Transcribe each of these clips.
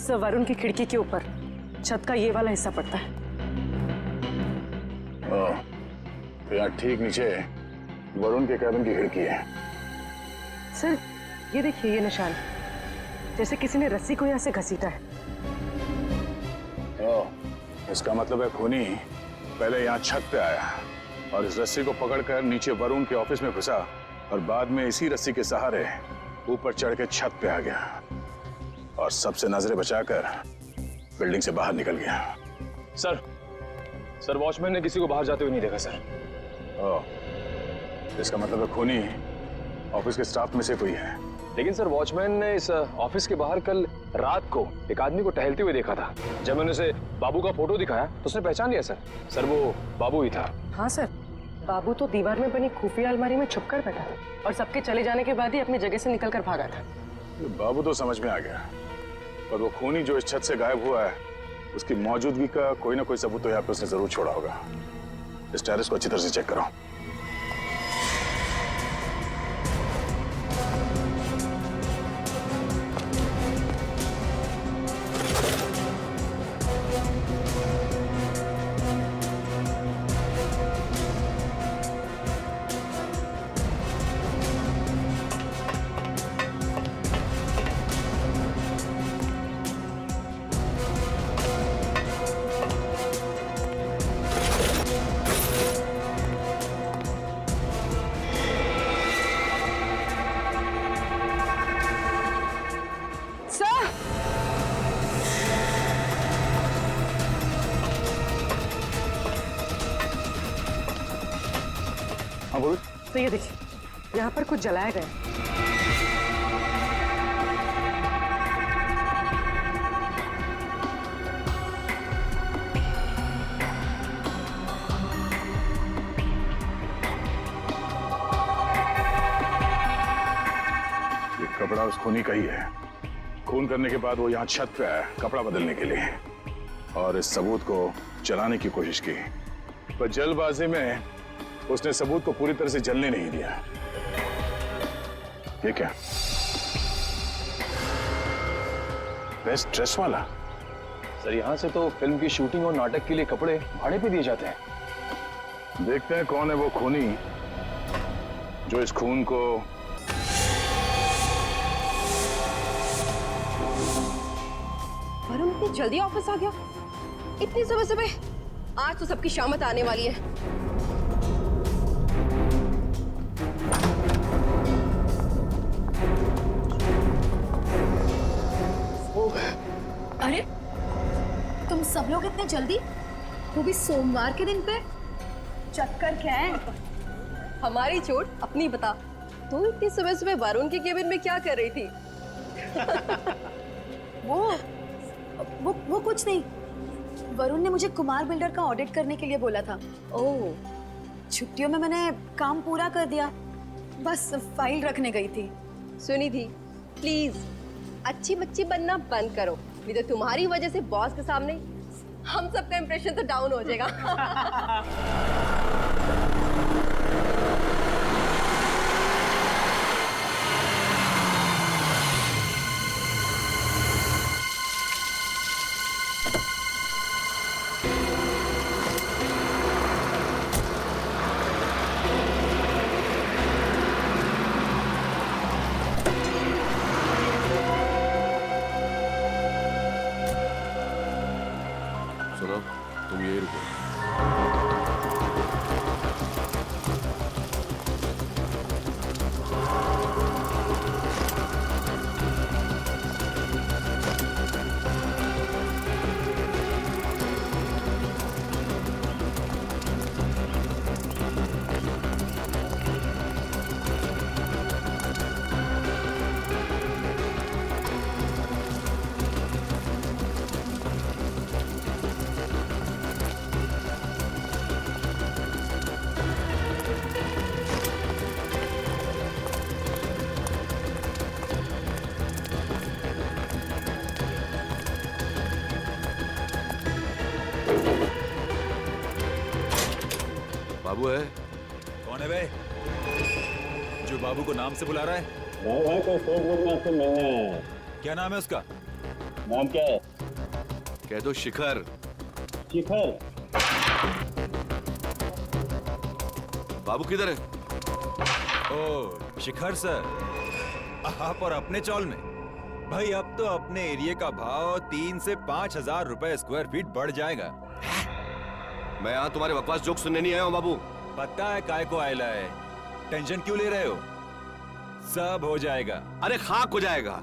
इस वरुण की खिड़की के ऊपर छत का ये वाला हिस्सा पड़ता है। तो यहाँ ठीक नीचे वरुण के कैबिन की खिड़की है। सर ये देखिए, ये निशान जैसे किसी ने रस्सी को यहाँ से घसीटा है। इसका मतलब है खूनी पहले यहाँ छत पे आया और इस रस्सी को पकड़कर नीचे वरुण के ऑफिस में घुसा और बाद में इसी रस्सी के सहारे ऊपर चढ़ के छत पे आ गया और सबसे नजरें बचाकर बिल्डिंग से बाहर निकल गया। सर वॉचमैन ने किसी को बाहर जाते हुए नहीं देखा सर। इसका मतलब है खूनी ऑफिस के स्टाफ में से कोई है। लेकिन सर वॉचमैन ने इस ऑफिस के बाहर कल रात को एक आदमी को टहलते हुए देखा था। जब मैंने उसे बाबू का फोटो दिखाया तो उसने पहचान लिया सर वो बाबू ही था। हाँ सर, बाबू तो दीवार में बनी खुफिया अलमारी में छुपकर बैठा था और सबके चले जाने के बाद ही अपनी जगह से निकलकर भागा था। बाबू तो समझ में आ गया, पर वो खूनी जो इस छत से गायब हुआ है उसकी मौजूदगी का कोई ना कोई सबूत तो यहाँ पे उसने जरूर छोड़ा होगा। इस टेरेस को अच्छी तरह से चेक करो। हाँ बोलो। तो ये देखिए, यहाँ पर कुछ जलाया गया। ये कपड़ा उस खूनी का ही है। खून करने के बाद वो यहाँ छत पे आया कपड़ा बदलने के लिए और इस सबूत को जलाने की कोशिश की, पर जल्दबाजी में उसने सबूत को पूरी तरह से जलने नहीं दिया। ये क्या? बेस्ट ड्रेस वाला? सर यहाँ से तो फिल्म की शूटिंग और नाटक के लिए कपड़े भाड़े पे दिए जाते हैं। देखते हैं कौन है वो खूनी जो इस खून को वरुण इतनी जल्दी ऑफिस आ गया? इतनी सुबह सुबह? आज तो सबकी शामत आने वाली है। अरे तुम सब लोग इतने जल्दी, वो भी सोमवार के दिन पे? चक्कर क्या है? हमारी चोट अपनी बता। तू इतनी सुबह सुबह वरुण के केबिन में क्या कर रही थी? वो कुछ नहीं। वरुण ने मुझे कुमार बिल्डर का ऑडिट करने के लिए बोला था। ओह, छुट्टियों में मैंने काम पूरा कर दिया, बस फाइल रखने गई थी। सुनी थी, प्लीज अच्छी बच्ची बनना बंद करो, नहीं तो तुम्हारी वजह से बॉस के सामने हम सबका इंप्रेशन तो डाउन हो जाएगा। सुनो, तुम यही रुको। बाबू है? कौन है बे जो बाबू को नाम से बुला रहा है? भाई कोई फेसबुक में आपसे मिलने आया है। क्या नाम है उसका? नाम क्या है? कह दो शिखर। शिखर। बाबू किधर है? ओ शिखर सर, आप और अपने चौल में। भाई अब तो अपने एरिया का भाव 3 से 5 हजार रुपए स्क्वायर फीट बढ़ जाएगा। मैं यहाँ तुम्हारे बकवास जोक सुनने नहीं आया हूँ बाबू। पता है काय को आयला है, टेंशन क्यों ले रहे हो? सब हो जाएगा। अरे खाक हो जाएगा।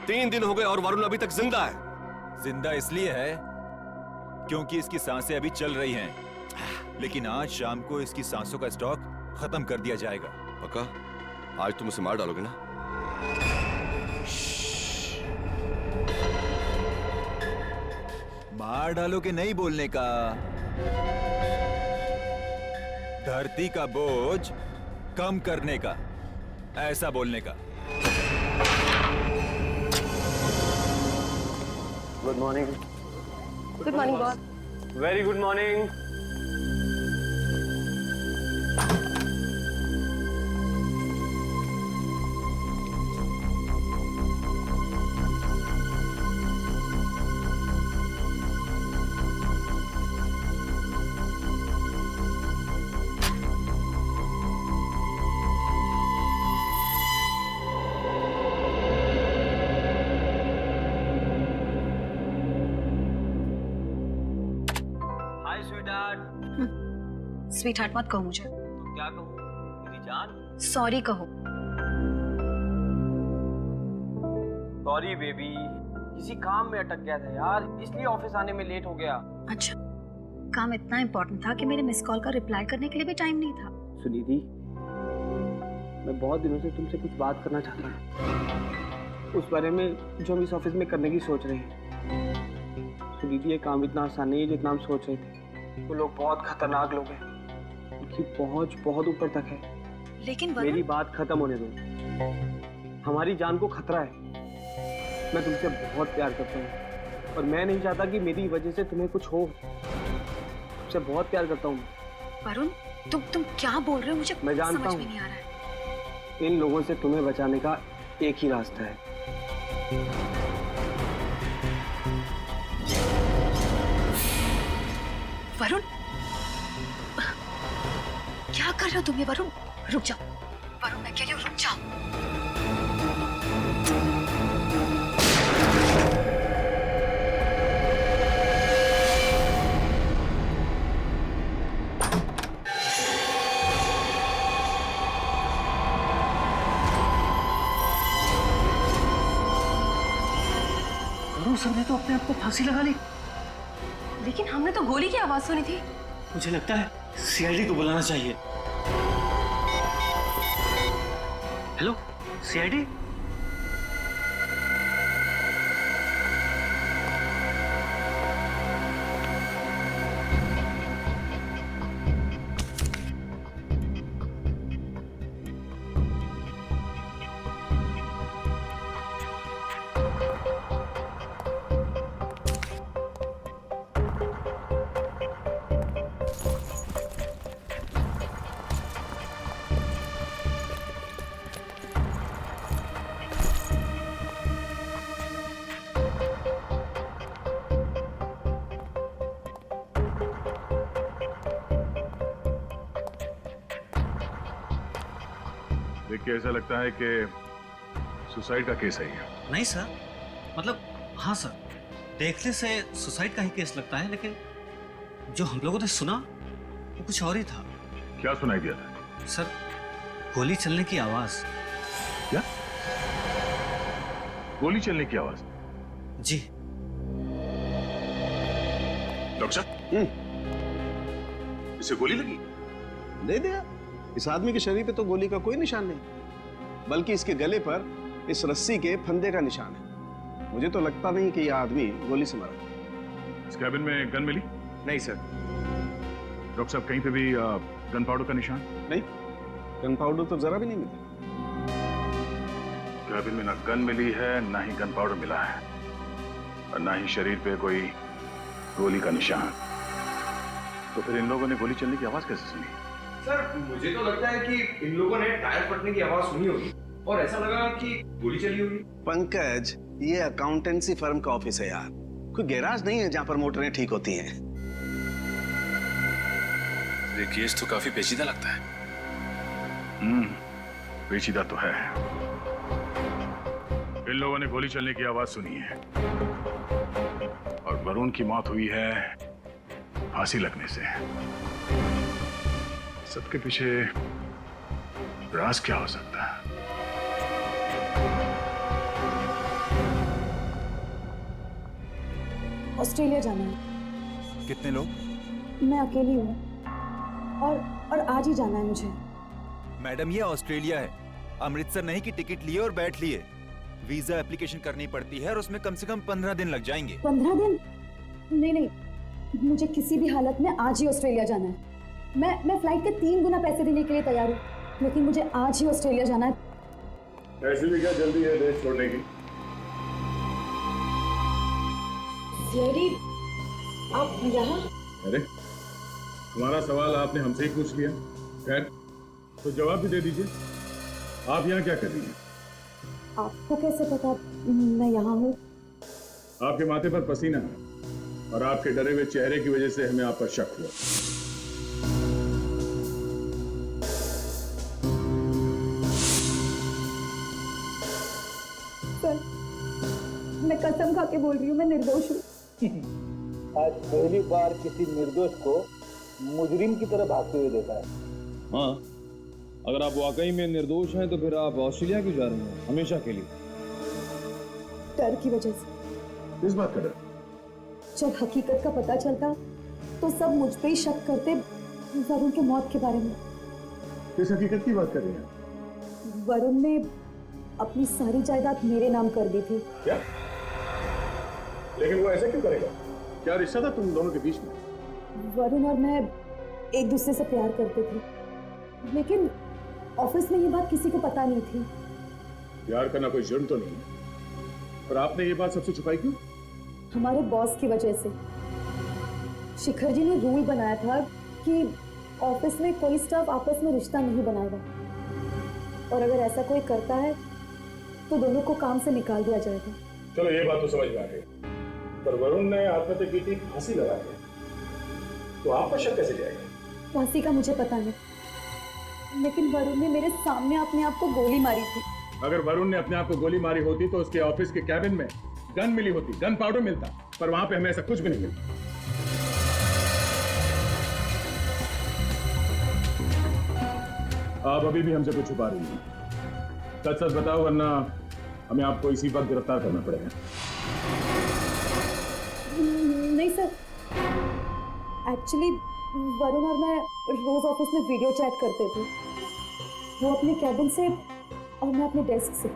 3 दिन हो गए और वरुण अभी तक जिंदा है। जिंदा इसलिए है क्योंकि इसकी सांसें अभी चल रही हैं, लेकिन आज शाम को इसकी सांसों का स्टॉक खत्म कर दिया जाएगा। पक्का? आज तुम उसे मार डालोगे ना? मार डालो के नहीं बोलने का, धरती का बोझ कम करने का, ऐसा बोलने का। Good morning. Good morning boss. Very good morning. Sweet heart मत कहो मुझे। तो क्या कहूँ? मेरी जान। सॉरी कहो। सॉरी बेबी, किसी काम में अटक गया था यार, इसलिए ऑफिस आने में लेट हो गया। अच्छा, काम इतना इम्पोर्टेंट था कि मेरे मिस कॉल का रिप्लाई करने के लिए भी टाइम नहीं था। सुनिधि, मैं बहुत दिनों से तुमसे कुछ बात करना चाहता हूँ, उस बारे में जो हम इस ऑफिस में करने की सोच रहे हैं। सुनिधि, ये काम इतना आसान नहीं है जितना हम सोच रहे थे। वो लोग बहुत खतरनाक लोग हैं, उनकी पहुंच बहुत ऊपर तक है। लेकिन मेरी बात खत्म होने दो। हमारी जान को खतरा है। मैं तुमसे बहुत प्यार करता हूँ और मैं नहीं चाहता कि मेरी वजह से तुम्हें कुछ हो। तुमसे बहुत प्यार करता हूँ। वरुण, तुम क्या बोल रहे हो? मुझे मैं जानता समझ हूँ। में नहीं आ रहा है। इन लोगों से तुम्हें बचाने का एक ही रास्ता है। वरुण, क्या कर रहे हो तुम ये? वरुण रुक जाओ। वरुण, मैं कह रही हूँ रुक जाओ। वरुण सर ने तो अपने आप को फांसी लगा ली। लेकिन हमने तो गोली की आवाज सुनी थी। मुझे लगता है सीआईडी को बुलाना चाहिए। Hello CID. देख के ऐसा लगता है कि सुसाइड का केस है ये। नहीं सर, मतलब हाँ सर, देखने से सुसाइड का ही केस लगता है, लेकिन जो हम लोगों ने सुना वो कुछ और ही था। क्या सुनाई दिया था? सर, गोली चलने की आवाज। क्या? गोली चलने की आवाज? जी। डॉक्टर साहब, इसे गोली लगी? नहीं दिया। इस आदमी के शरीर पे तो गोली का कोई निशान नहीं, बल्कि इसके गले पर इस रस्सी के फंदे का निशान है। मुझे तो लगता नहीं कि यह आदमी गोली से मरा। इस कैबिन में गन मिली? नहीं सर। डॉक्टर साहब, कहीं पे भी गन पाउडर का निशान? नहीं, गन पाउडर तो जरा भी नहीं मिला। कैबिन में ना गन मिली है, ना ही गन पाउडर मिला है, और ना ही शरीर पे कोई गोली का निशान। तो फिर इन लोगों ने गोली चलने की आवाज कैसे सुनी? सर, मुझे तो लगता है कि इन लोगों ने टायर फटने की आवाज सुनी होगी और ऐसा लगा कि गोली चली होगी। पंकज, ये अकाउंटेंसी फर्म का ऑफिस है यार, कोई गैराज नहीं है जहां पर मोटरें ठीक होती हैं। ये केस तो काफी पेचीदा लगता है। पेचीदा तो है। इन लोगों ने गोली चलने की आवाज सुनी है और वरुण की मौत हुई है फांसी लगने से। सबके पीछे राज क्या हो सकता है? ऑस्ट्रेलिया जाना है। कितने लोग? मैं अकेली हूँ और आज ही जाना है मुझे। मैडम ये ऑस्ट्रेलिया है, अमृतसर नहीं कि टिकट लिए और बैठ लिए। वीजा एप्लीकेशन करनी पड़ती है और उसमें कम से कम 15 दिन लग जाएंगे। 15 दिन? नहीं, मुझे किसी भी हालत में आज ही ऑस्ट्रेलिया जाना है। मैं फ्लाइट के 3 गुना पैसे देने के लिए तैयार हूँ, लेकिन मुझे आज ही ऑस्ट्रेलिया जाना है। ऐसे भी क्या जल्दी है देश छोड़ने की? आप यहाँ? अरे तुम्हारा सवाल आपने हमसे ही पूछ लिया, खैर तो जवाब भी दे दीजिए। आप यहाँ क्या कर रही हैं? आपको कैसे पता मैं यहाँ हूँ? आपके माथे पर पसीना है और आपके डरे हुए चेहरे की वजह से हमें आप पर शक हुआ। सर, मैं कसम खा के बोल रही हूँ, मैं निर्दोष हूँ। आज पहली बार किसी निर्दोष को मुजरिम की तरह भागते हुए देखा है। हाँ, अगर आप वाकई में निर्दोष हैं तो फिर आप ऑस्ट्रेलिया क्यों जा रहे हैं हमेशा के लिए? डर की वजह से। किस बात का डर? जब हकीकत का पता चलता तो सब मुझ पे ही शक करते वरुण के मौत के बारे में। किस हकीकत की बात कर रही हैं? वरुण ने अपनी सारी जायदाद मेरे नाम कर दी थी। क्या? लेकिन वो ऐसा क्यों करेगा? क्या रिश्ता था तुम दोनों के बीच में? वरुण और मैं एक दूसरे से प्यार करते थे, लेकिन ऑफिस में ये बात किसी को पता नहीं थी। प्यार करना कोई जुर्म तो नहीं है, पर आपने ये बात सबसे छुपाई क्यों? हमारे बॉस की वजह से। शिखर जी ने रूल बनाया था कि ऑफिस में कोई स्टाफ आपस में रिश्ता नहीं बनाएगा, और अगर ऐसा कोई करता है तो दोनों को काम से निकाल दिया जाएगा। चलो ये बात तो समझ में आ गई, पर वरुण ने आत्महत्या की थी फांसी लगा के, तो आप पर शक कैसे जाएगा? फांसी का मुझे पता नहीं, लेकिन वरुण ने मेरे सामने अपने आप को गोली मारी थी। अगर वरुण ने अपने आप को गोली मारी होती तो उसके ऑफिस के कैबिन में गन मिली होती, गन पाउडर मिलता, पर वहां पे हमें ऐसा कुछ भी नहीं मिलता। आप अभी भी हमसे कुछ छुपा रही हैं। सच सच बताओ, वरना हमें आपको इसी वक्त गिरफ्तार करना पड़ेगा। नहीं सर, एक्चुअली वरुण और मैं रोज ऑफिस में वीडियो चैट करते थे, वो अपने कैबिन से और मैं अपने डेस्क से।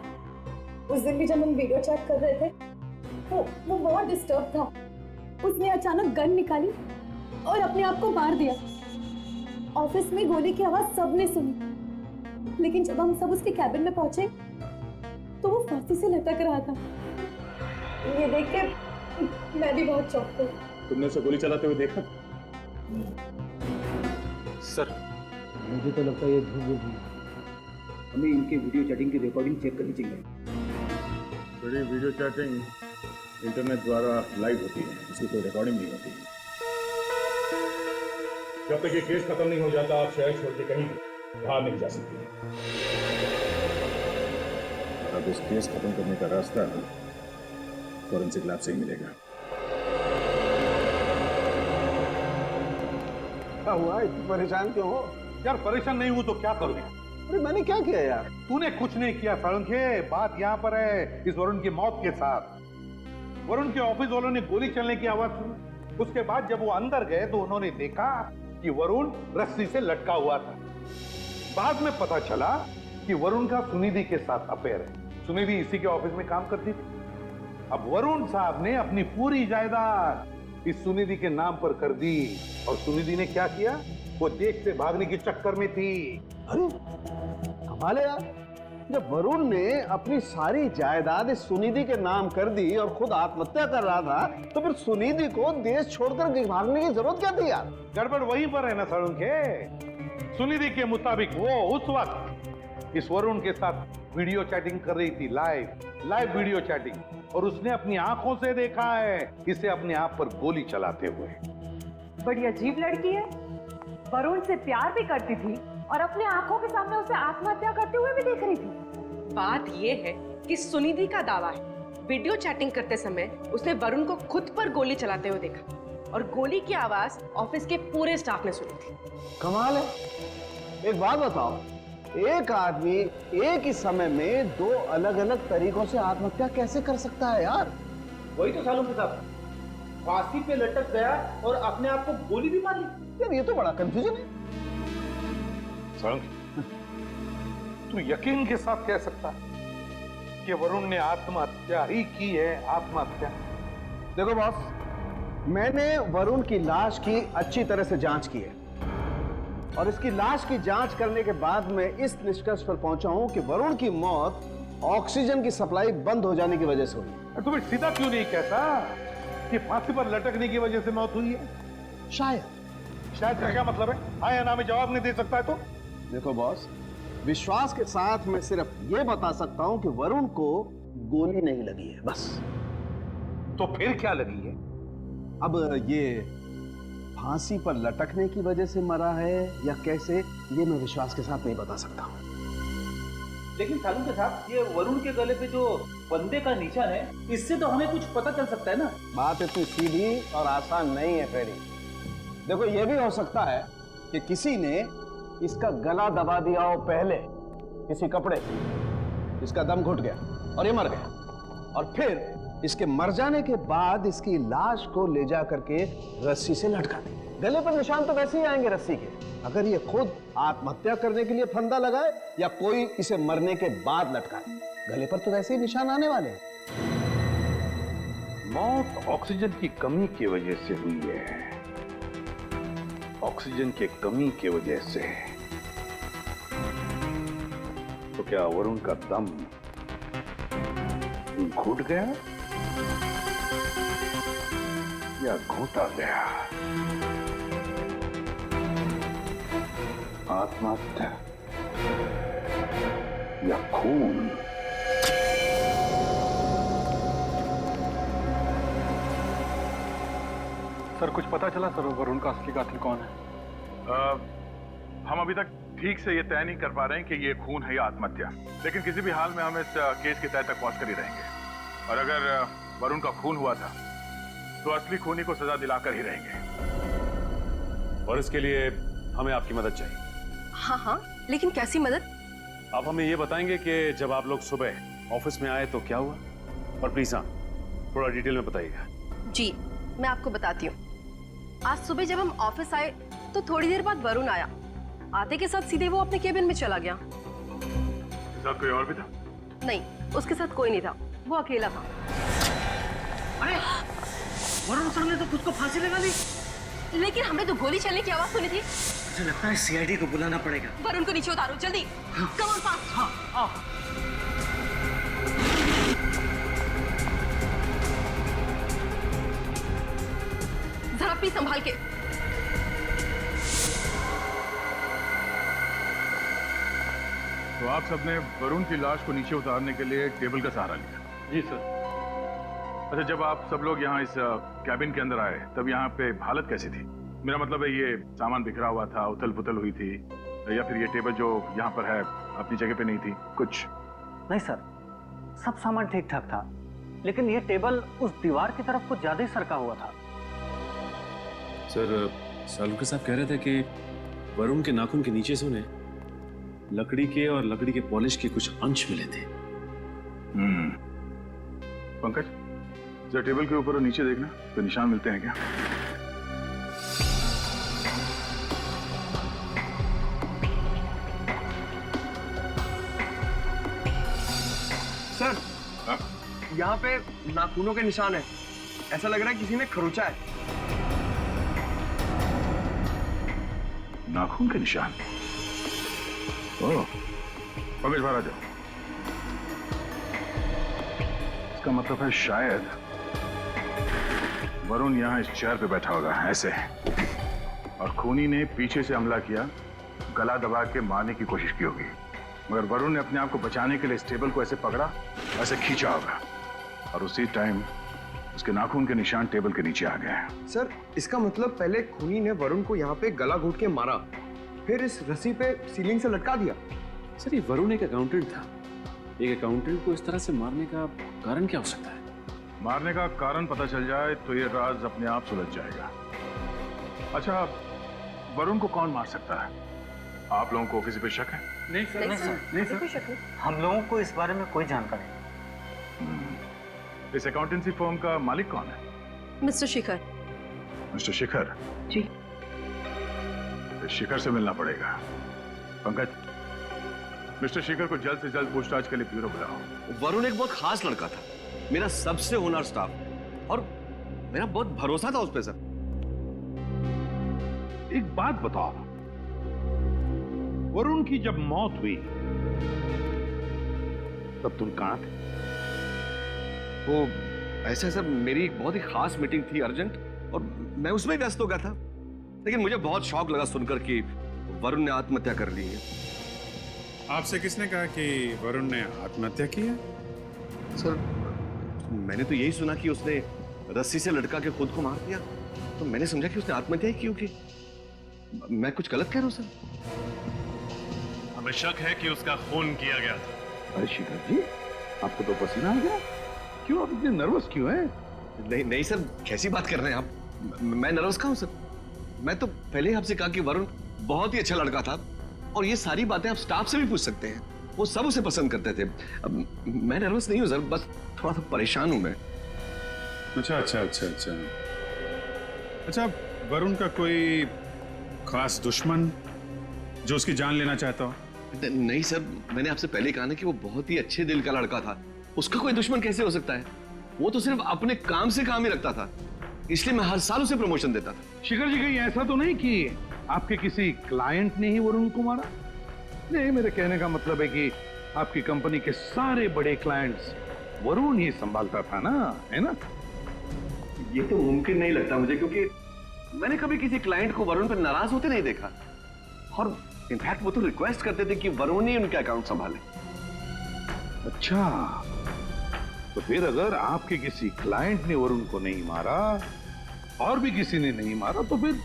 उस दिन भी जब हम वीडियो चैट कर रहे थे वो बहुत डिस्टर्ब था। उसने अचानक गन निकाली और अपने आप को मार दिया। ऑफिस में गोली की आवाज सबने सुनी, लेकिन जब हम सब उसके कैबिन में पहुंचे तो वो फांसी से लटक रहा था। ये देख के मैं भी बहुत चौंक गई। तुमने उसे गोली चलाते हुए देखा? सर, मुझे तो लगता है ये झूठ बोल रही है। हमें इनके वीडियो चैटिंग की रिकॉर्डिंग चेक करनी चाहिए। बड़ी वीडियो चैटिंग इंटरनेट द्वारा लाइव होती है, इसकी कोई रिकॉर्डिंग नहीं होती। जब तक ये केस खत्म नहीं हो जाता आप शहर छोड़ के कहीं बाहर नहीं जा सकती। अब इस केस खत्म करने का रास्ता फॉरेंसिक लैब से ही मिलेगा। क्या हुआ, इतनी परेशान क्यों हो? यार परेशान नहीं हूं तो क्या करूं? अरे मैंने क्या किया यार? तूने कुछ नहीं किया सालुंखे। बात यहाँ पर है इस वरुण की मौत के साथ। वरुण के ऑफिस वालों ने गोली चलने की आवाज सुनी। उसके बाद जब वो अंदर गए तो उन्होंने देखा कि वरुण रस्सी से लटका हुआ था। बाद में पता चला कि वरुण का सुनिधि के साथ अफेयर है। सुनिधि इसी के ऑफिस में काम करती थी। अब वरुण साहब ने अपनी पूरी जायदाद इस सुनिधि के नाम पर कर दी, और सुनिधि ने क्या किया? वो देश से भागने के चक्कर में थी। अरे कमाल है यार, जब वरुण ने अपनी सारी जायदाद इस सुनिधि के नाम कर दी और खुद आत्महत्या कर रहा था, तो फिर सुनिधि को देश छोड़कर भागने की जरूरत क्या थी यार? गड़बड़ वहीं पर है ना सालुंखे। सुनिधि के मुताबिक वो उस वक्त इस वरुण के साथ वीडियो चैटिंग कर रही थी, लाइव वीडियो चैटिंग। और उसने अपनी आंखों से देखा है इसे अपने आप पर गोली चलाते हुए। बड़ी अजीब लड़की है। वरुण से प्यार भी करती थी और अपने आंखों के सामने उसे आत्महत्या करते हुए भी देख रही थी। बात ये है कि सुनिधि का दावा है वीडियो चैटिंग करते समय उसने वरुण को खुद पर गोली चलाते हुए देखा और गोली की आवाज ऑफिस के पूरे स्टाफ ने सुनी थी। कमाल है। एक बात बताओ, एक आदमी एक ही समय में दो अलग अलग तरीकों से आत्महत्या कैसे कर सकता है यार? वही तो सालों के साथ फांसी पे लटक गया और अपने आप को गोली भी मार ली। यार ये तो बड़ा कंफ्यूजन है। तू यकीन के साथ कह सकता है कि वरुण ने आत्महत्या ही की है? आत्महत्या। देखो बॉस, मैंने वरुण की लाश की अच्छी तरह से जांच की है और इसकी लाश की जांच करने के बाद मैं इस निष्कर्ष पर पहुंचा हूं कि वरुण की मौत ऑक्सीजन की सप्लाई बंद हो जाने की वजह से हुई। तुम्हें सीधा क्यों नहीं कहता कि फांसी पर लटकने की वजह से मौत हुई है? शायद का क्या मतलब है? हाँ या ना में जवाब नहीं दे सकता है तो? देखो बॉस, विश्वास के साथ मैं सिर्फ ये बता सकता हूं कि वरुण को गोली नहीं लगी है, बस। तो फिर क्या लगी है? अब ये फांसी पर लटकने की वजह से मरा है या कैसे, ये मैं विश्वास के साथ नहीं बता सकता हूं। लेकिन सालू के साथ ये वरुण के गले पे जो फंदे का निशान है, इससे तो हमें कुछ पता चल सकता है ना? बात इतनी सीधी और आसान नहीं है फ्रेडी। देखो, ये भी हो सकता है कि किसी ने इसका गला दबा दिया हो पहले किसी कपड़े से, इसका दम घुट गया और ये मर गया, और फिर इसके मर जाने के बाद इसकी लाश को ले जा करके रस्सी से लटका दी। गले पर निशान तो वैसे ही आएंगे रस्सी के, अगर ये खुद आत्महत्या करने के लिए फंदा लगाए या कोई इसे मरने के बाद लटकाए, गले पर तो वैसे ही निशान आने वाले हैं। मौत ऑक्सीजन की कमी की वजह से हुई है। ऑक्सीजन की कमी की वजह से। तो क्या वरुण का दम घुट गया या घोटा गया? आत्महत्या या खून? सर, कुछ पता चला सर वरुण का असली कातिल कौन है? हम अभी तक ठीक से ये तय नहीं कर पा रहे हैं कि ये खून है या आत्महत्या, लेकिन किसी भी हाल में हम इस केस के तय तक पहुंच कर ही रहेंगे। और अगर वरुण का खून हुआ था तो असली खूनी को सजा दिलाकर ही रहेंगे। और इसके लिए हमें आपकी मदद चाहिए। हाँ हाँ, लेकिन कैसी मदद? आप हमें ये बताएंगे कि जब आप लोग सुबह ऑफिस में आए तो क्या हुआ, और प्लीज हाँ, थोड़ा डिटेल में बताइएगा। जी, मैं आपको बताती हूँ। आज सुबह जब हम ऑफिस आए तो थोड़ी देर बाद वरुण आया। आते के साथ सीधे वो अपने केबिन में चला गया। साथ कोई और भी था? नहीं, उसके साथ कोई नहीं था, वो अकेला था। अरे वरुण सर ने तो खुद को फांसी लगा ली। लेकिन हमने तो गोली चलने की आवाज सुनी थी। मुझे लगता है सीआईडी को बुलाना पड़ेगा। वरुण को नीचे उतारो जल्दी। Come on fast. हाँ, आओ। जरा प्लीज संभाल के। तो आप सबने वरुण की लाश को नीचे उतारने के लिए टेबल का सहारा लिया? जी सर। अच्छा, जब आप सब लोग यहाँ इस कैबिन के अंदर आए तब यहाँ पे हालत कैसी थी? मेरा मतलब है ये सामान बिखरा हुआ था, उथल पुथल हुई थी, या फिर ये टेबल जो यहाँ पर है अपनी जगह पे नहीं थी? कुछ नहीं सर, सब सामान ठीक ठाक था, लेकिन ये टेबल उस दीवार की तरफ कुछ ज्यादा ही सरका हुआ था। सर, सालुके साहब कह रहे थे कि वरुण के नाखून के नीचे से उन्हें लकड़ी के और लकड़ी के पॉलिश के कुछ अंश मिले थे। पंकज, जरा टेबल के ऊपर और नीचे देखना, तो निशान मिलते हैं क्या? सर, यहाँ पे नाखूनों के निशान है। ऐसा लग रहा है किसी ने खरोचा है। नाखून के निशान? ओह, पंकज बाहर आ जाओ। इसका मतलब है शायद वरुण यहाँ इस चेयर पे बैठा होगा ऐसे, और खूनी ने पीछे से हमला किया, गला दबा के मारने की कोशिश की होगी, मगर वरुण ने अपने आप को बचाने के लिए इस टेबल को ऐसे पकड़ा, ऐसे खींचा होगा। और उसी टाइम उसके नाखून के निशान टेबल के नीचे आ गए। सर इसका मतलब पहले खूनी ने वरुण को यहाँ पे गला घोट के मारा, फिर इस रस्सी पे सीलिंग से लटका दिया। सर ये वरुण एक अकाउंटेंट था, एक अकाउंटेंट को इस तरह से मारने का कारण क्या हो सकता है? मारने का कारण पता चल जाए तो ये राज अपने आप सुलझ जाएगा। अच्छा, वरुण को कौन मार सकता है? आप लोगों को किसी पे शक है? नहीं सर, नहीं सर, हम लोगों को इस बारे में कोई जानकारी नहीं। इस अकाउंटेंसी फर्म का मालिक कौन है? मिस्टर शिखर। मिस्टर शिखर? जी। इस शिखर से मिलना पड़ेगा। पंकज, मिस्टर शिखर को जल्द से जल्द पूछताछ के लिए ब्यूरो बुलाओ। वरुण एक बहुत खास लड़का था, मेरा सबसे होनहार स्टाफ, और मेरा बहुत भरोसा था उस पे सर। एक बात बताओ, वरुण की जब मौत हुई तब तुम कहां थे? वो ऐसा सर, मेरी एक बहुत ही खास मीटिंग थी अर्जेंट, और मैं उसमें व्यस्त हो गया था। लेकिन मुझे बहुत शौक लगा सुनकर कि वरुण ने आत्महत्या कर ली है। आपसे किसने कहा कि वरुण ने आत्महत्या की है? सर मैंने तो यही सुना कि उसने रस्सी से लटका के खुद को मार दिया, तो मैंने समझा कि उसने आत्महत्या ही की होगी। मैं कुछ गलत कह रहा हूं सर? हमें शक है कि उसका खून किया गया था। अरे शिखर जी, आपको तो पसीना आ गया, क्यों आप इतने नर्वस क्यों हैं? नहीं नहीं सर, कैसी बात कर रहे हैं आप? मैं नर्वस कहाँ हूं सर? मैं तो पहले ही आपसे कहा कि वरुण बहुत ही अच्छा लड़का था, और ये सारी बातें आप स्टाफ से भी पूछ सकते हैं, वो सब उसे पसंद करते थे। अब मैं नर्वस नहीं हूं सर, बस थोड़ा सा परेशान हूं मैं। अच्छा अच्छा अच्छा अच्छा अच्छा, वरुण का कोई खास दुश्मन जो उसकी जान लेना चाहता हो? नहीं सर, मैंने आपसे पहले कहा ना कि वो बहुत ही अच्छे दिल का लड़का था, उसका कोई दुश्मन कैसे हो सकता है? वो तो सिर्फ अपने काम से काम ही रखता था, इसलिए मैं हर साल उसे प्रमोशन देता था। शिखर जी, कहीं ऐसा तो नहीं कि आपके किसी क्लाइंट ने ही वरुण को मारा? नहीं, मेरे कहने का मतलब है कि आपकी कंपनी के सारे बड़े क्लाइंट्स वरुण ही संभालता था ना, है ना? ये तो मुमकिन नहीं लगता मुझे, क्योंकि मैंने कभी किसी क्लाइंट को वरुण पर नाराज होते नहीं देखा, और इनफैक्ट वो तो रिक्वेस्ट करते थे कि वरुण ही उनके अकाउंट संभाले। अच्छा, तो फिर अगर आपके किसी क्लाइंट ने वरुण को नहीं मारा और भी किसी ने नहीं मारा, तो फिर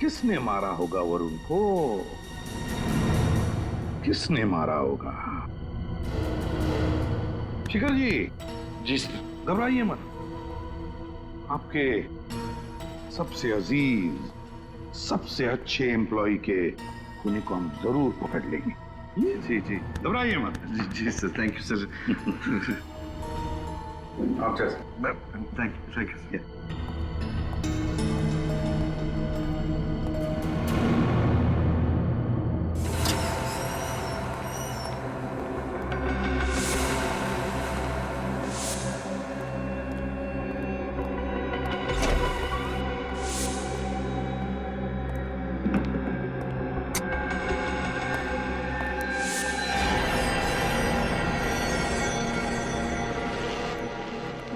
किसने मारा होगा वरुण को? किसने मारा होगा? शिखर जी सर, घबराइए मत, आपके सबसे अजीज, सबसे अच्छे एम्प्लॉय के खूनी को हम जरूर पकड़ लेंगे। जी जी, घबराइए मत। जी सर, थैंक यू सर। आप जैसे, थैंक यू सर।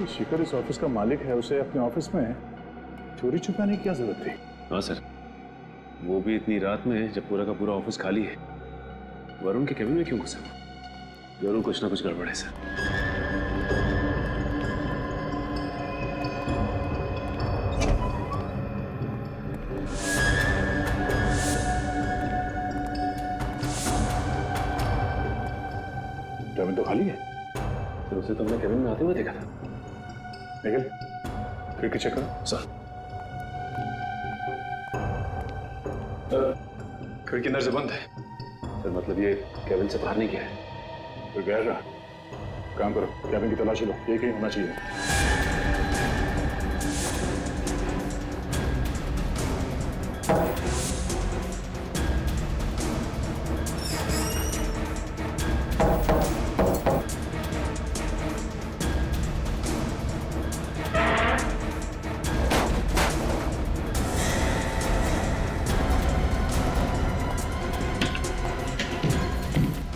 शिखर इस ऑफिस का मालिक है, उसे अपने ऑफिस में चोरी छुपाने की क्या जरूरत थी? हाँ सर, वो भी इतनी रात में जब पूरा का पूरा ऑफिस खाली है। वरुण के केबिन में क्यों घुसा? जरूर कुछ ना कुछ गड़बड़ है सर। केबिन तो खाली है। सर उसे तो हमने केबिन में आते हुए देखा था। निकल, खिड़की चेक करो। सर खिड़की अंदर से बंद है सर, मतलब ये केबिन से बाहर नहीं गया है। तो गया रहा। काम करो, केबिन की तलाशी लो, ये कहीं होना चाहिए।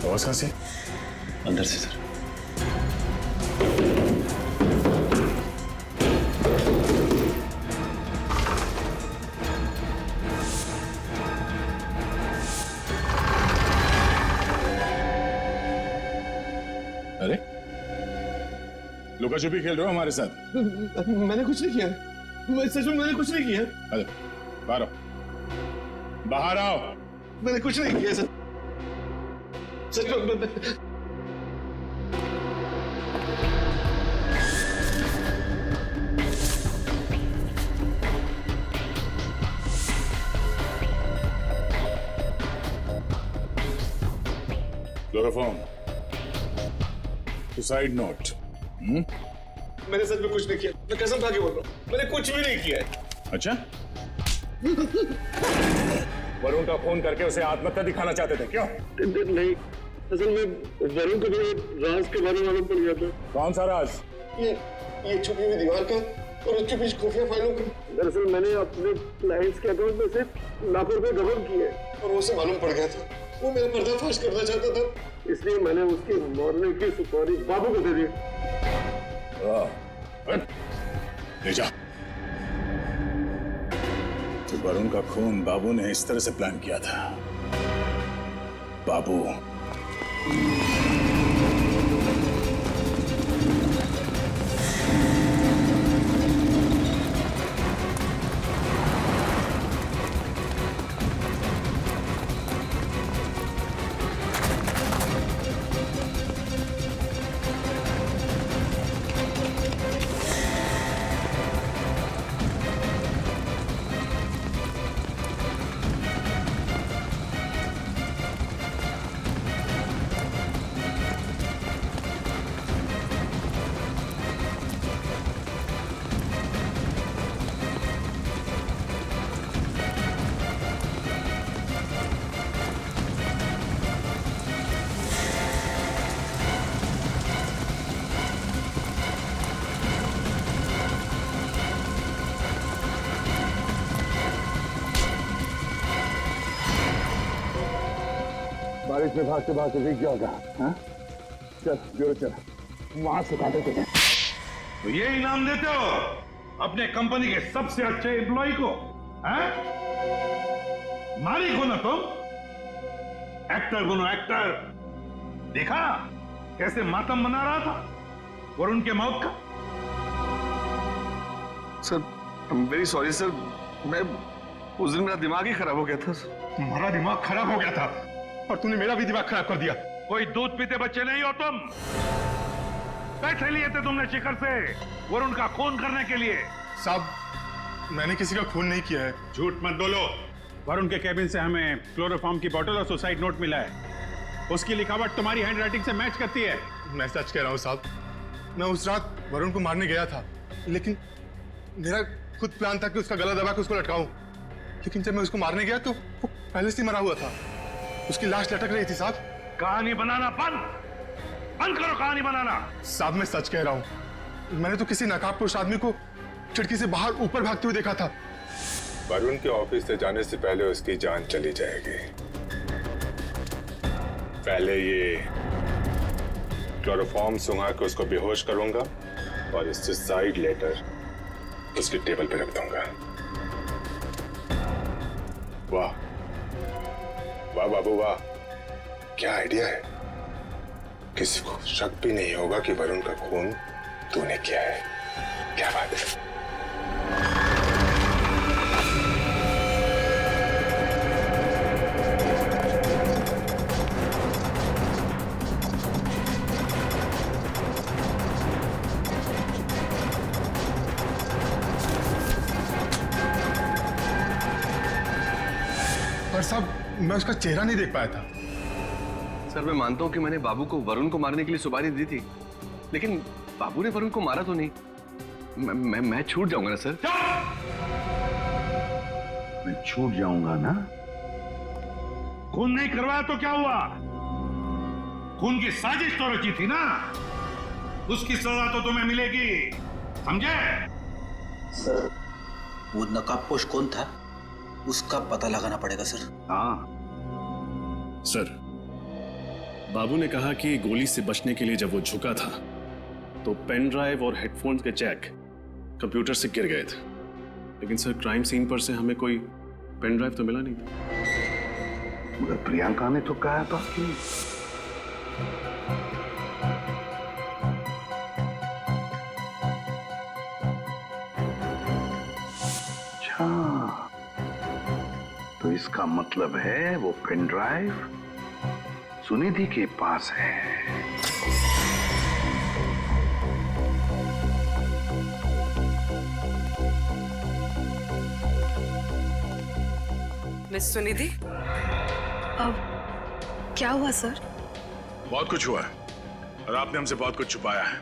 आवाज कहां से? अंदर से सर। अरे, लोग लुका छुपी खेल रहे हो हमारे साथ? मैंने कुछ नहीं किया। मैं सच में मैंने कुछ नहीं किया। अरे बाहर आओ, बाहर आओ। मैंने कुछ नहीं किया सर। सच में क्लोरोफॉर्म, सुसाइड नोट। मैंने सच में कुछ नहीं किया। मैं कसम खा के बोल रहा हूँ, मैंने कुछ भी नहीं किया है। अच्छा, वरुण का फोन करके उसे आत्महत्या दिखाना चाहते थे क्यों? नहीं, असल में वरुण को भी राज के बारे में मालूम पड़ गया था। कौन सा राज? ये छुपी हुई दीवार का और उसके पीछे खुफिया फाइलों का। दरअसल मैंने अपने क्लाइंट्स के अकाउंट में से लाखों रुपए गबन किए और उसे मालूम पड़ गया था। वो मेरा पर्दाफाश करना चाहता था, इसलिए मैंने उसकी मरने की सुपारी बाबू को दे दी। ले जा। तो वरुण का खून बाबू ने इस तरह से प्लान किया था। बाबू बारिश में भागते भागते भीग गया होगा। हाँ? चल जोर चल, वहां से काटे तुझे। तो ये इनाम देते हो अपने कंपनी के सबसे अच्छे एम्प्लॉय को? हैं? मालिक हो ना तुम, एक्टर बनो एक्टर। देखा कैसे मातम मना रहा था वरुण के मौत का? सर वेरी सॉरी सर, मैं उस दिन मेरा दिमाग ही खराब हो गया था। तुम्हारा दिमाग खराब हो गया था और तूने मेरा भी दिमाग खराब कर दिया। कोई दूध पीते बच्चे नहीं हो तुम। पैसे लिए थे तुमने शिखर से वरुण का खून करने के लिए। साहब, मैंने किसी का खून नहीं किया है। झूठ मत बोलो। वरुण के केबिन से हमें क्लोरोफॉर्म की बोतल और सुसाइड नोट मिला है। उसकी लिखावट तुम्हारी हैंडराइटिंग से मैच करती है। मैं सच कह रहा हूँ साहब, मैं उस रात वरुण को मारने गया था, लेकिन मेरा खुद प्लान था कि उसका गला दबा के उसको लटकाऊं। लेकिन जब मैं उसको मारने गया तो वो पहले से मरा हुआ था, उसकी लाश लटक रही थी। साहब कहानी बनाना बंद करो, कहानी बनाना। साहब मैं सच कह रहा हूँ, मैंने तो किसी नकाबपोश आदमी को खिड़की से बाहर ऊपर भागते हुए देखा था। वरुण के ऑफिस से जाने से पहले उसकी जान चली जाएगी। पहले ये क्लोरोफॉर्म सुंघा के उसको बेहोश करूंगा और इस सुसाइड लेटर उसकी टेबल पे रख दूंगा। वाह वाह बाबू वाह, क्या आइडिया है। किसी को शक भी नहीं होगा कि वरुण का खून तूने किया है। क्या बात है। पर साहब मैं उसका चेहरा नहीं देख पाया था। सर मैं मानता हूं कि मैंने बाबू को वरुण को मारने के लिए सुपारी दी थी, लेकिन बाबू ने वरुण को मारा तो नहीं। मैं छूट जाऊंगा ना सर। मैं छूट जाऊंगा ना? खून नहीं करवाया तो क्या हुआ? खून की साजिश तो रची थी ना, उसकी सजा तो तुम्हें मिलेगी, समझे? सर वो नकाबपोश कौन था उसका पता लगाना पड़ेगा सर। हाँ सर, बाबू ने कहा कि गोली से बचने के लिए जब वो झुका था तो पेन ड्राइव और हेडफोन्स के जैक कंप्यूटर से गिर गए थे, लेकिन सर क्राइम सीन पर से हमें कोई पेन ड्राइव तो मिला नहीं। मगर प्रियंका ने तो कहा था कि अच्छा, तो इसका मतलब है वो पेन ड्राइव सुनिधि के पास है। मिस सुनिधि, अब क्या हुआ सर? बहुत कुछ हुआ है और आपने हमसे बहुत कुछ छुपाया है।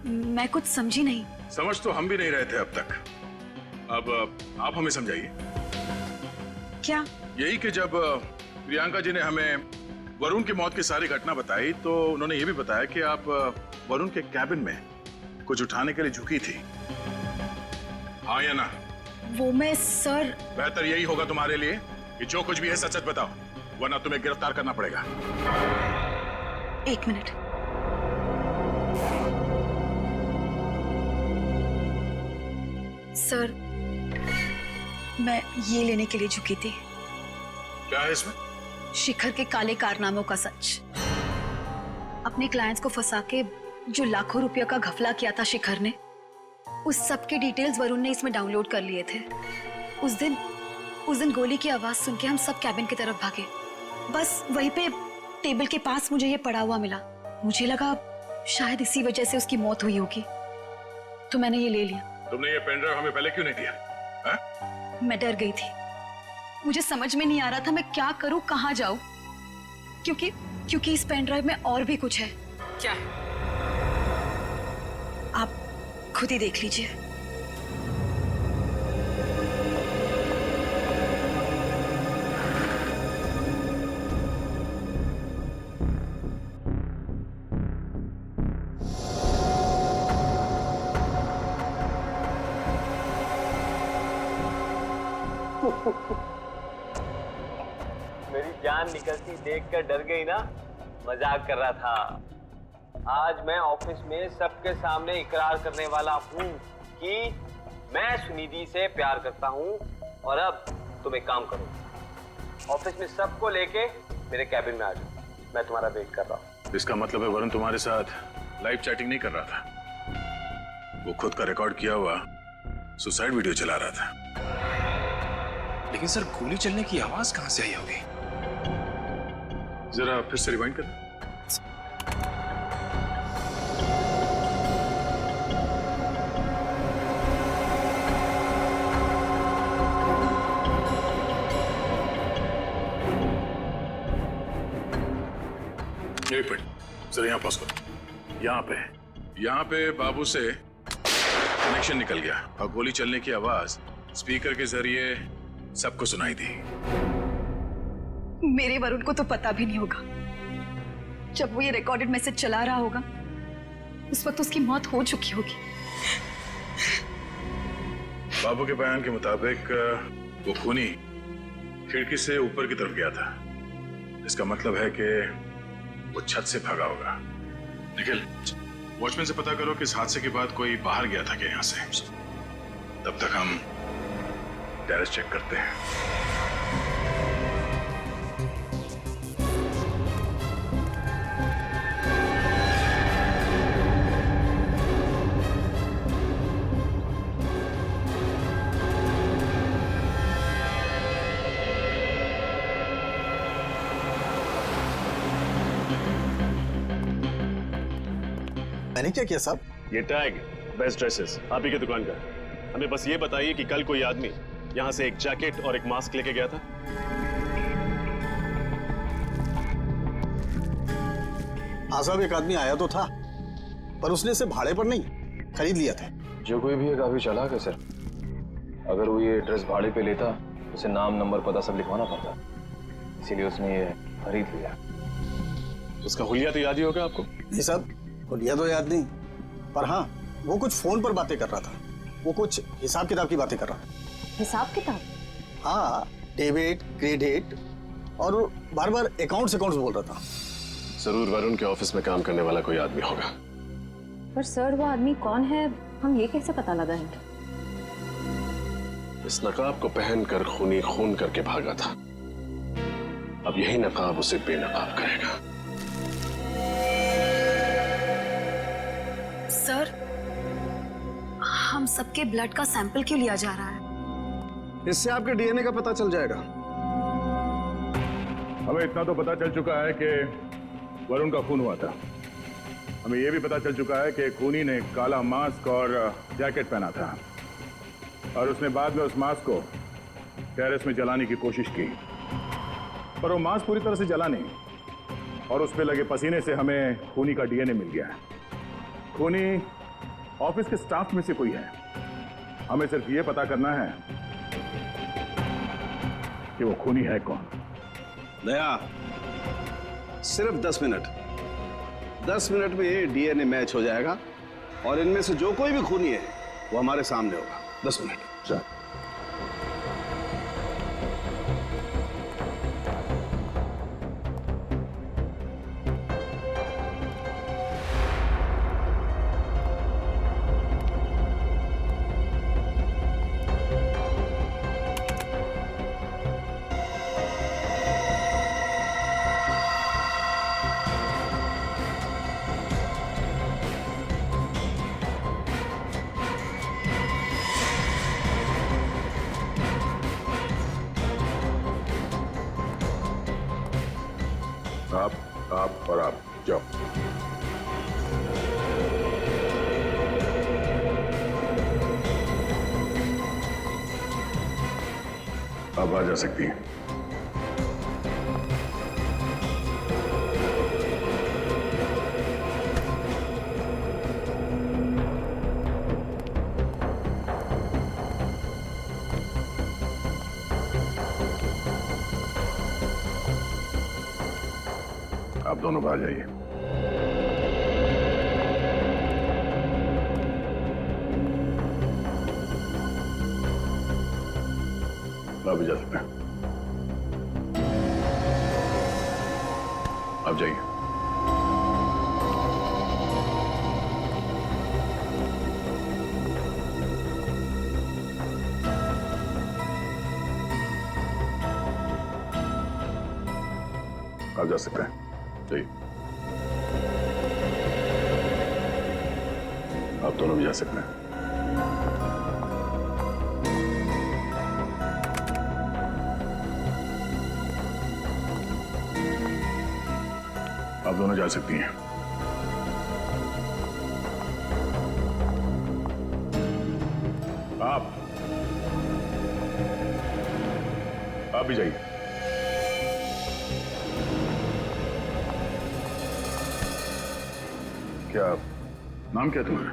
मैं कुछ समझी नहीं। समझ तो हम भी नहीं रहे थे अब तक। अब आप हमें समझाइए। क्या? यही कि जब प्रियंका जी ने हमें वरुण की मौत की सारी घटना बताई तो उन्होंने ये भी बताया कि आप वरुण के कैबिन में कुछ उठाने के लिए झुकी थी, हाँ या ना? वो मैं सर। बेहतर यही होगा तुम्हारे लिए कि जो कुछ भी है सच सच बताओ, वरना तुम्हें गिरफ्तार करना पड़ेगा। एक मिनट। सर, मैं ये लेने के लिए झुकी थी। क्या है इसमें? शिखर के काले कारनामों का सच। अपने क्लाइंट्स को फंसा के जो लाखों रुपयों का घपला किया था शिखर ने, उस सब के डिटेल्स वरुण ने इसमें डाउनलोड कर लिए थे। उस दिन गोली की आवाज सुन के हम सब कैबिन की तरफ भागे। बस वहीं पे टेबल के पास मुझे ये पड़ा हुआ मिला। मुझे लगा शायद इसी वजह से उसकी मौत हुई होगी, तो मैंने ये ले लिया। तुमने ये पेन ड्राइव हमें पहले क्यों नहीं दिया? मैं डर गई थी। मुझे समझ में नहीं आ रहा था मैं क्या करूं, कहां जाऊं, क्योंकि इस पेन ड्राइव में और भी कुछ है। क्या है? आप खुद ही देख लीजिए। मेरी जान निकलती देखकर डर गई ना? मजाक कर रहा था। आज मैं ऑफिस में सबके सामने इकरार करने वाला हूँ कि मैं सुनिधि से प्यार करता हूँ। और अब तुम एक काम करो, ऑफिस में सबको लेके मेरे कैबिन में आ जाओ, मैं तुम्हारा वेट कर रहा हूँ। इसका मतलब है वरुण तुम्हारे साथ लाइव चैटिंग नहीं कर रहा था, वो खुद का रिकॉर्ड किया हुआ सुसाइड वीडियो चला रहा था। लेकिन सर, गोली चलने की आवाज कहां से आई होगी? जरा फिर से रिवाइंड कर। जरा यहाँ पॉज करो। यहाँ पे बाबू से कनेक्शन निकल गया और गोली चलने की आवाज स्पीकर के जरिए सबको सुनाई दी। मेरे वरुण को तो पता भी नहीं होगा। जब वो ये रिकॉर्डेड मैसेज चला रहा होगा, उस वक्त उसकी मौत हो चुकी होगी। बाबू के बयान के मुताबिक वो खूनी खिड़की से ऊपर की तरफ गया था। इसका मतलब है कि वो छत से भागा होगा। निखिल, वॉचमैन से पता करो कि इस हादसे के बाद कोई बाहर गया था क्या यहाँ से। तब तक हम टेरेस चेक करते हैं। मैंने क्या किया साहब? ये टैग बेस्ट ड्रेसेस आप ही की दुकान का। हमें बस ये बताइए कि कल कोई आदमी यहाँ से एक जैकेट और एक मास्क लेके गया था? हाँ साहब, एक आदमी आया तो था, पर उसने इसे भाड़े पर नहीं, खरीद लिया था। जो कोई भी है काफी चालाक है सर। अगर वो ये ड्रेस भाड़े पे लेता, उसे नाम, नंबर, पता सब लिखवाना पड़ता, इसीलिए उसने ये खरीद लिया। उसका हुलिया तो याद ही होगा आपको? नहीं साहब, हुलिया तो याद नहीं, पर हाँ, वो कुछ फोन पर बातें कर रहा था। वो कुछ हिसाब किताब की बातें कर रहा था। हिसाब किताब? हाँ, डेबिट, क्रेडिट और बार बार अकाउंट्स बोल रहा था। जरूर वरुण के ऑफिस में काम करने वाला कोई आदमी होगा। पर सर, वो आदमी कौन है, हम ये कैसे पता लगाएंगे? इस नकाब को पहनकर खूनी खून करके भागा था। अब यही नकाब उसे बेनकाब करेगा। सर, हम हम सबके ब्लड का सैंपल क्यों लिया जा रहा है? इससे आपके डीएनए का पता चल जाएगा। हमें इतना तो पता चल चुका है कि वरुण का खून हुआ था। हमें यह भी पता चल चुका है कि खूनी ने काला मास्क और जैकेट पहना था और उसने बाद में उस मास्क को टेरेस में जलाने की कोशिश की, पर वो मास्क पूरी तरह से जला नहीं और उस पे लगे पसीने से हमें खूनी का डीएनए मिल गया है। खूनी ऑफिस के स्टाफ में से कोई है। हमें सिर्फ ये पता करना है कि वो खूनी है कौन। दया, सिर्फ 10 मिनट। 10 मिनट में ये डीएनए मैच हो जाएगा और इनमें से जो कोई भी खूनी है वो हमारे सामने होगा। 10 मिनट। चल। आप और आप जाओ। आप आ जा सकती हैं। आप दोनों बाहर जाइए। आप भी जा सकते हैं। आप जाइए। आप जा सकते हैं। जाइए। आप दोनों भी जा सकते हैं। आप दोनों जा सकती हैं। आप भी जाइए। क्या नाम क्या तुम्हारा?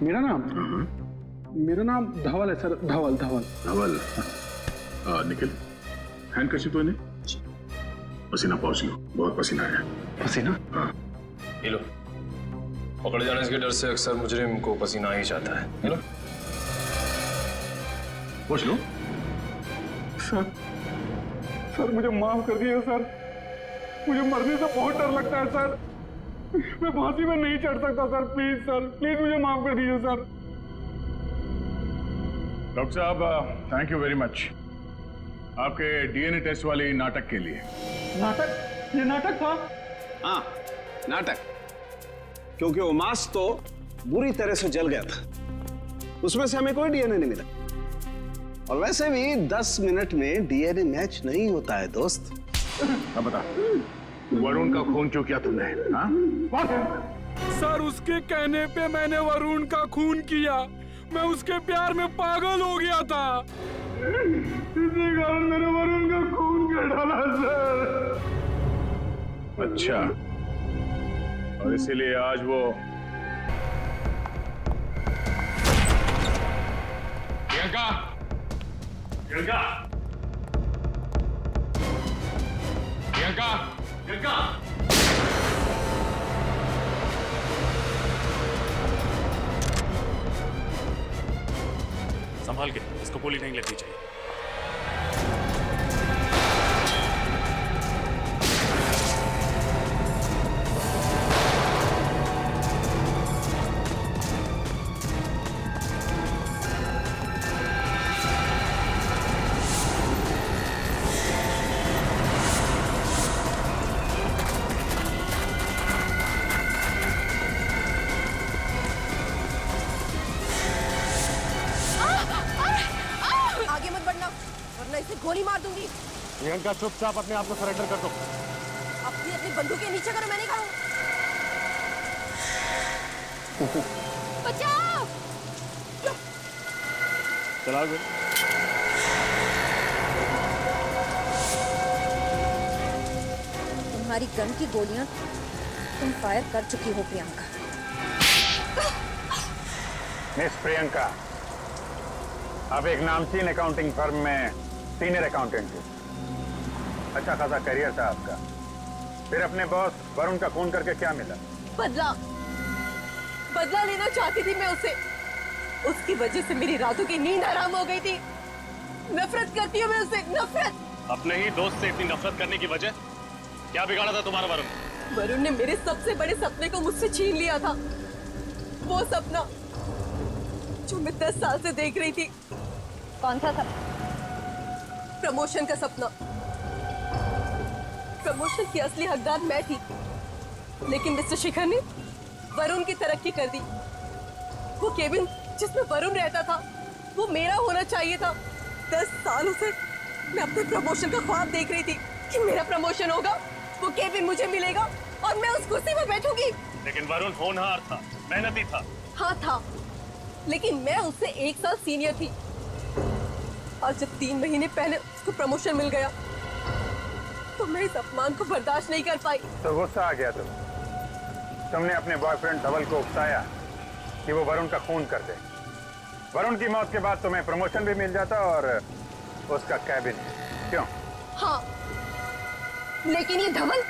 मेरा नाम धवल है सर। धवल। धवल। निखिल, हैंड कर्शिफ तो नहीं? पसीना पहुंच लो, बहुत पसीना आया। पसीना? हाँ। ये लो। पकड़ जाने के डर से अक्सर मुजरिम को पसीना ही जाता है। ये लो। पहुंच लो। सर मुझे माफ कर दिए सर। मुझे मरने से बहुत डर लगता है सर। मैं फांसी में नहीं चढ़ सकता सर। प्लीज सर, प्लीज मुझे माफ कर दीजिए सर। डॉक्टर साहब, थैंक यू वेरी मच आपके डीएनए टेस्ट वाली नाटक के लिए। नाटक? ये नाटक था? हाँ, नाटक। क्योंकि वो मास्क तो बुरी तरह से जल गया था, उसमें से हमें कोई डीएनए नहीं मिला। और वैसे भी 10 मिनट में डीएनए मैच नहीं होता है दोस्त। अब बता, वरुण का खून क्यों किया तुमने? हाँ? सर, उसके कहने पे मैंने वरुण का खून किया। मैं उसके प्यार में पागल हो गया था। इसी कारण मैंने वरुण का खून कर डाला सर। अच्छा, और इसीलिए आज वो प्रियंका, प्रियंका, प्रियंका, प्रियंका। संभाल के, इसको गोली नहीं लगनी चाहिए। गोली मार दूंगी। प्रियंका चुपचाप अपने आप को सरेंडर कर दो। अपनी अपनी बंदूकें नीचे करो, मैं नहीं करूँ। बचाओ। चला गए। तुम्हारी गन की गोलियां तुम फायर कर चुकी हो प्रियंका। मिस प्रियंका, अब एक नामचीन अकाउंटिंग फर्म में सीनियर अकाउंटेंट थे। अच्छा खासा करियर था आपका, फिर अपने बॉस वरुण का खून करके क्या मिला? बदला बदला लेना चाहती थी मैं उससे। उसकी वजह से मेरी रातों की नींद हराम हो गई थी। नफरत करती हूँ मैं उससे, नफरत। अपने ही दोस्त से इतनी नफरत करने की वजह क्या बिगाड़ा था तुम्हारा वरुण? वरुण ने मेरे सबसे बड़े सपने को मुझसे छीन लिया था। वो सपना जो मैं 10 साल से देख रही थी। कौन सा सपना? प्रमोशन का सपना। प्रमोशन की असली हकदार मैं थी, लेकिन मिस्टर शिखर ने वरुण की तरक्की कर दी। वो केबिन जिसमें वरुण रहता था वो मेरा होना चाहिए था। 10 सालों से मैं अपने प्रमोशन का ख्वाब देख रही थी कि मेरा प्रमोशन होगा, वो केबिन मुझे मिलेगा और मैं उस कुर्सी पर बैठूंगी। लेकिन वरुण होनहार था, मेहनती था। हाँ था, लेकिन मैं उससे 1 साल सीनियर थी। और जब 3 महीने पहले उसको प्रमोशन मिल गया तो मैं इस अपमान को बर्दाश्त नहीं कर पाई। तो गुस्सा आ गया तुमने अपने बॉयफ्रेंड धवल को उकसाया कि वो वरुण का खून कर दे। वरुण की मौत के बाद तुम्हें प्रमोशन भी मिल जाता और उसका कैबिन। क्यों? हाँ, लेकिन ये धवल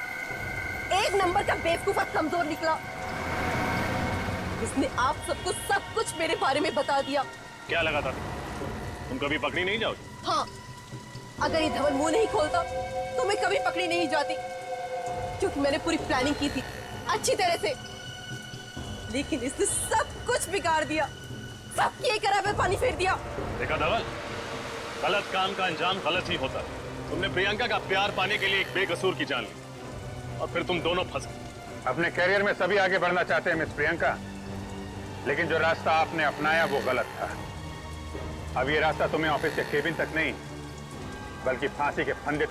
1 नंबर का बेवकूफ और कमजोर निकला। इसने आप सबको सब कुछ मेरे बारे में बता दिया। क्या लगा था तुम कभी पकड़ी नहीं जाओगी? हाँ, अगर ये धवल मुंह नहीं खोलता तो मैं कभी पकड़ी नहीं जाती, क्योंकि मैंने पूरी प्लानिंग की थी अच्छी तरह से। लेकिन इसने सब कुछ बिगाड़ दिया, सब किए करा पे पानी फेर दिया। देखा धवल, गलत काम का अंजाम गलत ही होता है। तुमने प्रियंका का प्यार पाने के लिए एक बेकसूर की जान ली और फिर तुम दोनों फंस गए। अपने करियर में सभी आगे बढ़ना चाहते हैं मिस प्रियंका, लेकिन जो रास्ता आपने अपनाया वो गलत था। अब ये रास्ता तुम्हें ऑफिस के केबिन तक नहीं बल्कि फांसी के फंदे तक